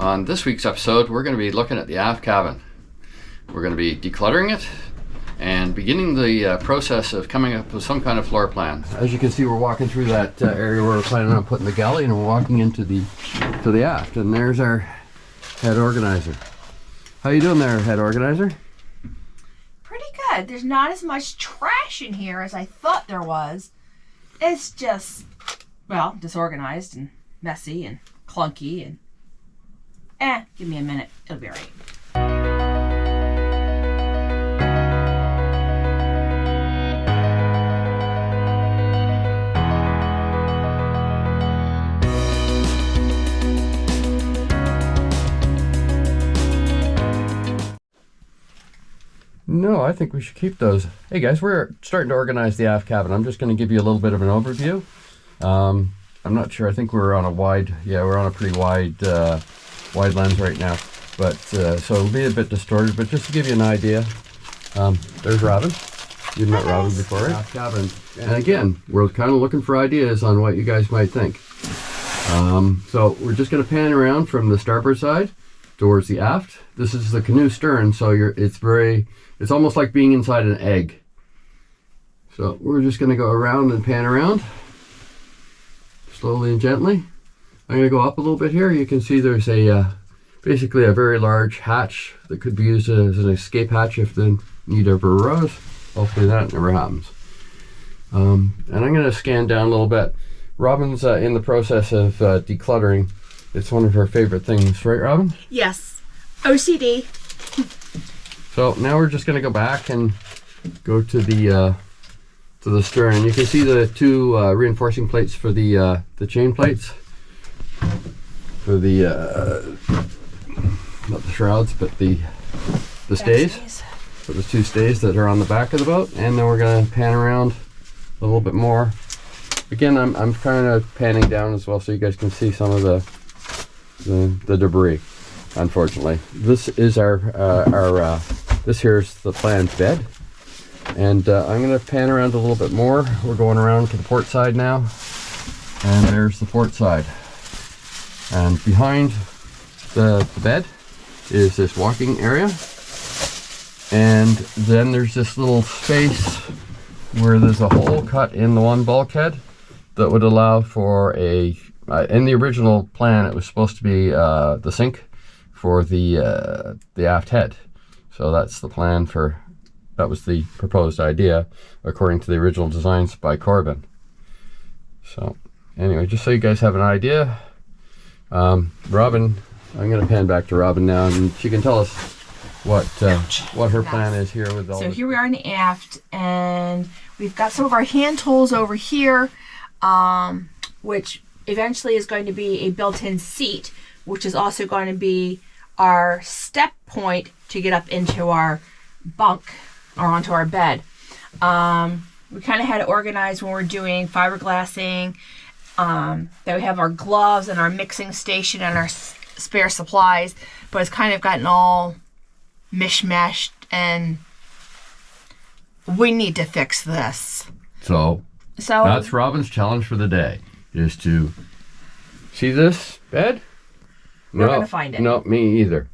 On this week's episode, we're going to be looking at the aft cabin. We're going to be decluttering it and beginning the process of coming up with some kind of floor plan. As you can see, we're walking through that area where we're planning on putting the galley, and we're walking into the aft. And there's our head organizer. How you doing there, head organizer? Pretty good. There's not as much trash in here as I thought there was. It's just, well, disorganized and messy and clunky and give me a minute, it'll be all right. No, I think we should keep those. Hey guys, we're starting to organize the aft cabin. I'm just going to give you a little bit of an overview. I'm not sure, I think we're on a pretty wide lens right now, but so it'll be a bit distorted, but just to give you an idea, there's Robin. You've met Robin before, right? Aft cabin. And again, we're kind of looking for ideas on what you guys might think. So we're just going to pan around from the starboard side towards the aft. This is the canoe stern, so it's almost like being inside an egg. So we're just going to go around and pan around slowly and gently. I'm going to go up a little bit here. You can see there's basically a very large hatch that could be used as an escape hatch if the need ever arose. Hopefully that never happens. And I'm going to scan down a little bit. Robin's in the process of decluttering. It's one of her favorite things, right, Robin? Yes. OCD. So now we're just going to go back and go to the stern. You can see the two reinforcing plates for the chain plates. For the not the shrouds, but the stays. So the two stays that are on the back of the boat, and then we're going to pan around a little bit more. Again, I'm kind of panning down as well, so you guys can see some of the debris. Unfortunately, this is this here's the planned bed, and I'm going to pan around a little bit more. We're going around to the port side now, and there's the port side. And behind the bed is this walking area, and then there's this little space where there's a hole cut in the one bulkhead that would allow for in the original plan it was supposed to be the sink for the aft head. So that's the plan that was the proposed idea according to the original designs by Corbin. So anyway, just so you guys have an idea, Robin, I'm going to pan back to Robin now, and she can tell us what her plan is here with all. So here we are in the aft, and we've got some of our hand tools over here, which eventually is going to be a built-in seat, which is also going to be our step point to get up into our bunk or onto our bed. We kind of had it organized when we're doing fiberglassing. That we have our gloves and our mixing station and our spare supplies, but it's kind of gotten all mishmashed, and we need to fix this. So that's Robin's challenge for the day, is to see this bed. We're going to find it. No, me either.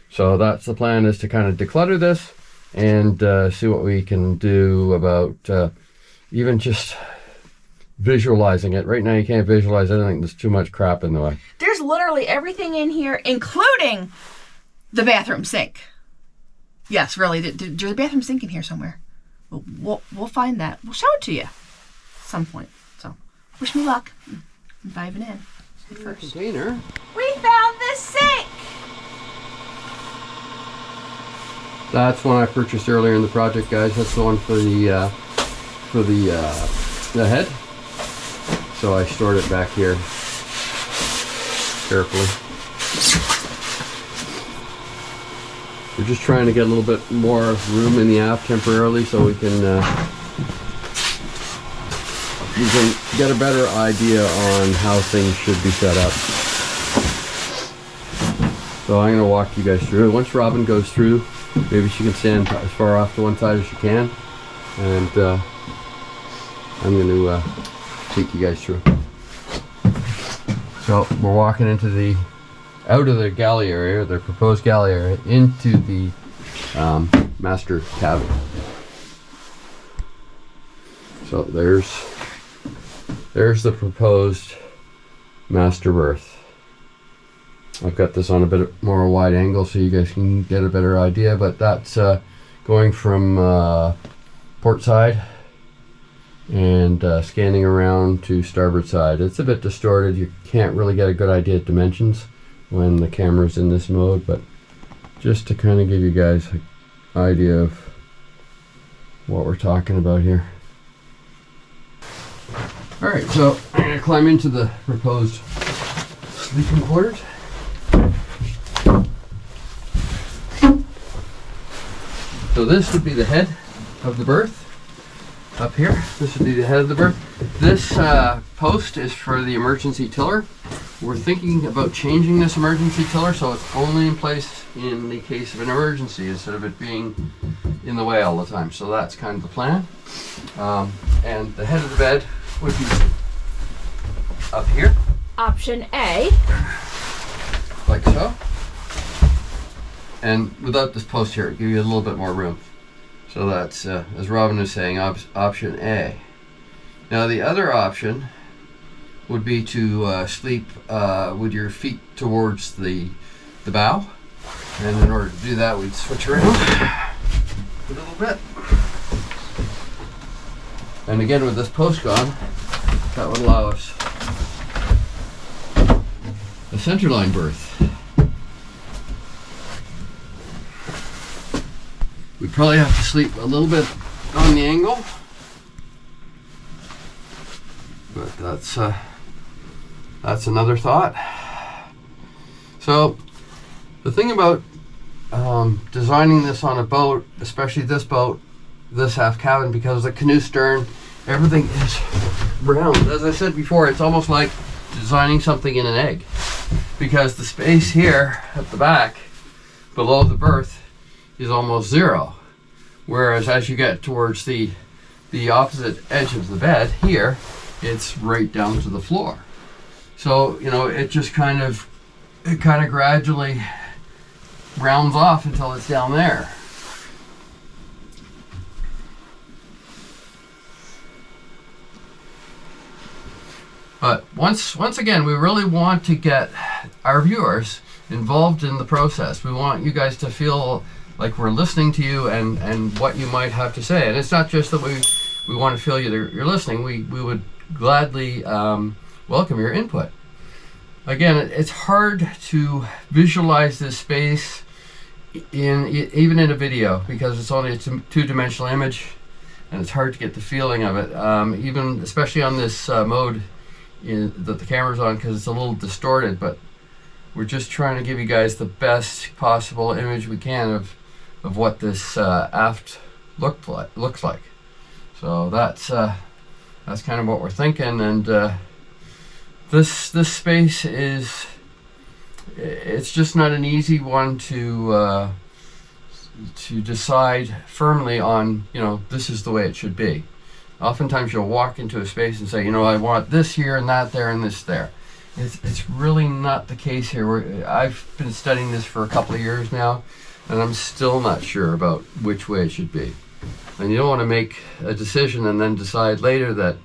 So that's the plan, is to kind of declutter this and see what we can do about even just visualizing it. Right now you can't visualize anything. There's too much crap in the way. There's literally everything in here, including the bathroom sink. Yes, really. There's a bathroom sink in here somewhere. We'll find that. We'll show it to you at some point. So wish me luck. I'm diving in. First. Container. We found this sink. That's one I purchased earlier in the project, guys. That's the one for the head. So I stored it back here carefully. We're just trying to get a little bit more room in the aft temporarily, so we can get a better idea on how things should be set up. So I'm going to walk you guys through it. Once Robin goes through, maybe she can stand as far off to one side as she can, and I'm going to take you guys through. So we're walking into the out of the galley area, their proposed galley area, into the master cabin. So there's the proposed master berth. I've got this on a bit more wide angle so you guys can get a better idea, but that's going from port side and scanning around to starboard side. It's a bit distorted. You can't really get a good idea of dimensions when the camera's in this mode, but just to kind of give you guys an idea of what we're talking about here. Alright, so I'm going to climb into the proposed sleeping quarters. So this would be the head of the berth up here. This would be the head of the berth. This post is for the emergency tiller. We're thinking about changing this emergency tiller so it's only in place in the case of an emergency instead of it being in the way all the time. So that's kind of the plan. And the head of the bed would be up here. Option A. Like so. And without this post here, give you a little bit more room. So that's, as Robin was saying, option A. Now the other option would be to sleep with your feet towards the bow. And in order to do that, we'd switch around a little bit. And again, with this post gone, that would allow us a centerline berth. We'd probably have to sleep a little bit on the angle, but that's another thought. So the thing about designing this on a boat, especially this boat, this half cabin, because the canoe stern, everything is round. As I said before, it's almost like designing something in an egg, because the space here at the back below the berth is almost zero, whereas as you get towards the opposite edge of the bed here, it's right down to the floor. So you know, it just kind of gradually rounds off until it's down there. But once again, we really want to get our viewers involved in the process. We want you guys to feel like we're listening to you and what you might have to say. And it's not just that we want to feel you're listening. We would gladly welcome your input. Again, it's hard to visualize this space even in a video, because it's only a two-dimensional image, and it's hard to get the feeling of it, even especially on this mode that the camera's on, because it's a little distorted. But we're just trying to give you guys the best possible image we can of what this aft looks like. So that's kind of what we're thinking. And this space it's just not an easy one to decide firmly on. You know, this is the way it should be. Oftentimes you'll walk into a space and say, you know, I want this here and that there and this there. It's really not the case here. I've been studying this for a couple of years now, and I'm still not sure about which way it should be. And you don't want to make a decision and then decide later that,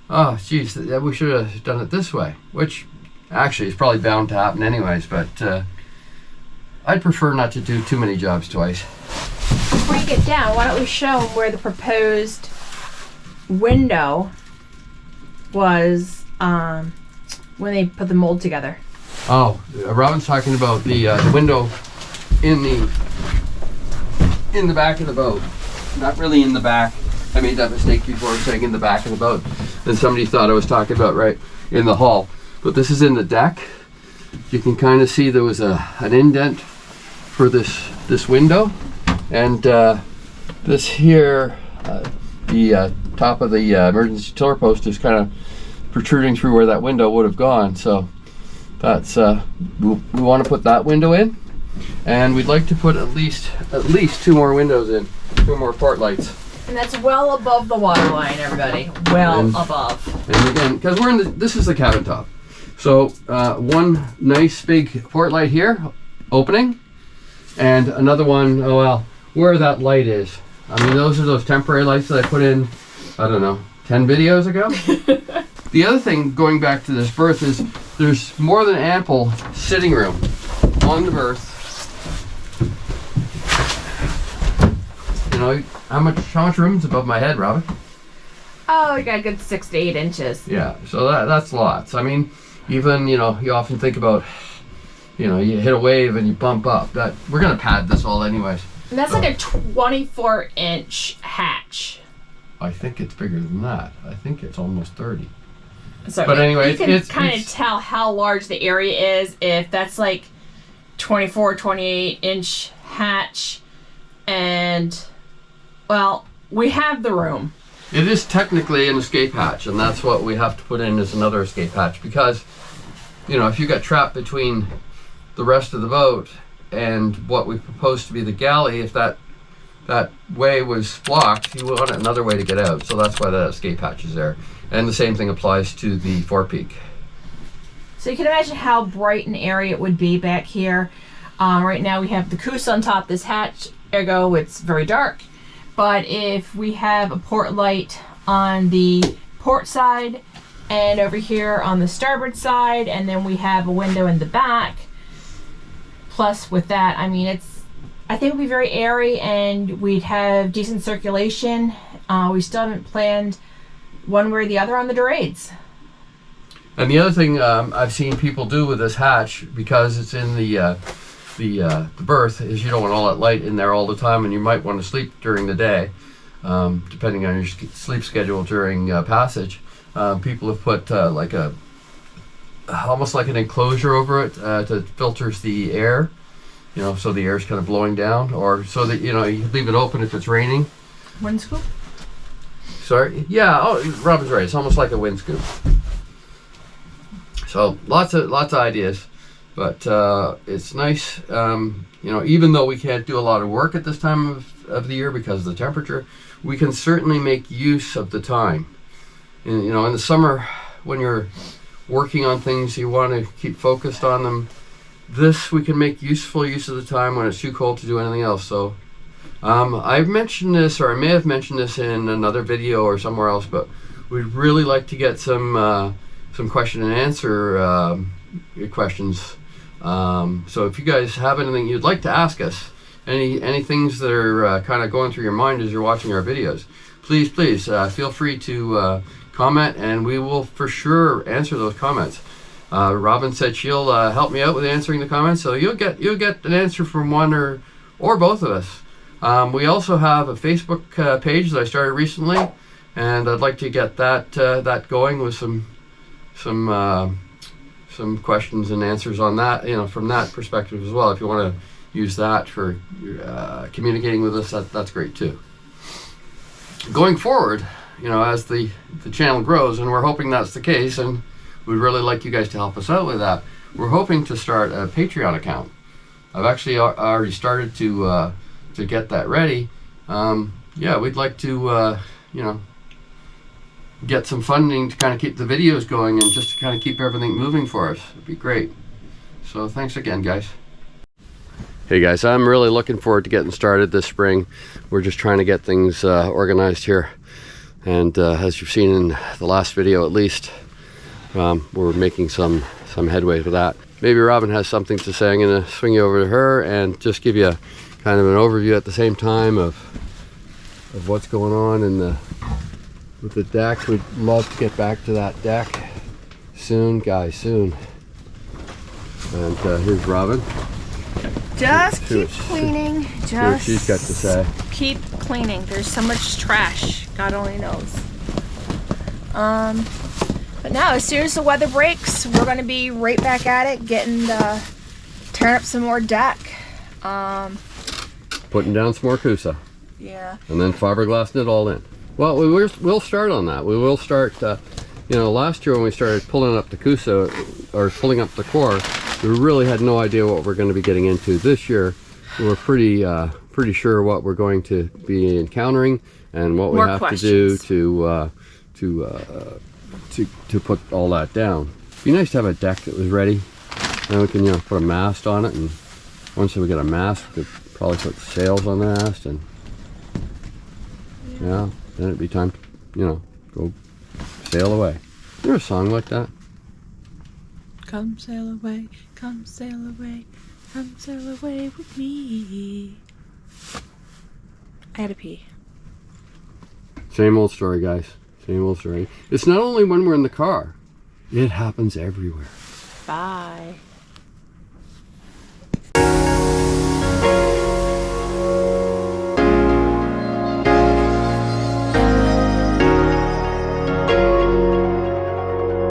oh, geez, we should have done it this way, which actually is probably bound to happen anyways, but I'd prefer not to do too many jobs twice. Before you get down, why don't we show them where the proposed window was when they put the mold together. Oh, Robin's talking about the window in the back of the boat. Not really in the back. I made that mistake before, saying in the back of the boat. Then somebody thought I was talking about right in the hull. But this is in the deck. You can kind of see there was an indent for this window, and this here, the top of the emergency tiller post is kind of protruding through where that window would have gone. So that's we want to put that window in, and we'd like to put at least 2 more windows in, 2 more port lights. And that's well above the water line, everybody. Well above. And again, because this is the cabin top, So one nice big port light here, opening, and another one, oh well, where that light is. I mean, those are those temporary lights that I put in, I don't know, 10 videos ago. The other thing, going back to this berth, is there's more than ample sitting room on the berth. You know, how much room's above my head, Robin? Oh, you got a good 6 to 8 inches. Yeah, so that's lots. I mean, even, you know, you often think about, you know, you hit a wave and you bump up. That we're gonna pad this all anyways. And that's like a 24-inch hatch. I think it's bigger than that. I think it's almost 30. So but anyway, you can kind of tell how large the area is if that's like 24, 28-inch hatch. And, well, we have the room. It is technically an escape hatch, and that's what we have to put in as another escape hatch, because, you know, if you got trapped between the rest of the boat and what we proposed to be the galley, if that way was blocked, you want another way to get out. So that's why that escape hatch is there. And the same thing applies to the forepeak. So you can imagine how bright an area it would be back here. Right now we have the Coosa on top of this hatch, ergo it's very dark. But if we have a port light on the port side and over here on the starboard side, and then we have a window in the back, plus with that, I mean, I think it would be very airy and we'd have decent circulation. We still haven't planned one way or the other on the dorades. And the other thing I've seen people do with this hatch, because it's in the berth, is you don't want all that light in there all the time, and you might want to sleep during the day, depending on your sleep schedule during passage. People have put like almost like an enclosure over it that filters the air, you know, so the air is kind of blowing down, or so that, you know, you leave it open if it's raining. Wind scoop? Sorry, yeah. Oh, Robin's right. It's almost like a wind scoop. So lots of ideas. But it's nice, you know, even though we can't do a lot of work at this time of the year because of the temperature, we can certainly make use of the time. And, you know, in the summer, when you're working on things, you want to keep focused on them. This, we can make useful use of the time when it's too cold to do anything else. So I've mentioned this, or I may have mentioned this in another video or somewhere else, but we'd really like to get some question and answer questions. So if you guys have anything you'd like to ask us, any things that are kind of going through your mind as you're watching our videos, please feel free to comment, and we will for sure answer those comments. Robin said she'll help me out with answering the comments, so you'll get an answer from one or both of us. We also have a Facebook page that I started recently, and I'd like to get that going with some questions and answers on that, you know, from that perspective as well. If you want to use that for communicating with us, that's great too. Going forward, you know, as the channel grows, and we're hoping that's the case, and we'd really like you guys to help us out with that, we're hoping to start a Patreon account. I've actually already started to get that ready. Yeah, we'd like to, you know, get some funding to kind of keep the videos going and just to kind of keep everything moving for us. It'd be great. So thanks again, guys. Hey guys, I'm really looking forward to getting started this spring. We're just trying to get things organized here, and as you've seen in the last video at least, we're making some headway with that. Maybe Robin has something to say. I'm going to swing you over to her and just give you kind of an overview at the same time of what's going on with the deck. We'd love to get back to that deck soon, guys, soon. And here's Robin. Just keep cleaning. Just see what she's got to say. Keep cleaning. There's so much trash. God only knows. But now, as soon as the weather breaks, we're going to be right back at it, tearing up some more deck. Putting down some more Coosa. Yeah. And then fiberglassing it all in. Well, we'll start on that. We will start, you know, last year when we started pulling up the Coosa, or pulling up the core, we really had no idea what we're going to be getting into. This year, we're pretty sure what we're going to be encountering and what we have to do to put all that down. Be nice to have a deck that was ready. Then we can, you know, put a mast on it, and once we get a mast, we could probably put sails on the mast, and yeah, then it'd be time to, you know, go sail away. Is there a song like that? Come sail away, come sail away, come sail away with me. I had to pee. Same old story, guys. Same old story. It's not only when we're in the car. It happens everywhere. Bye.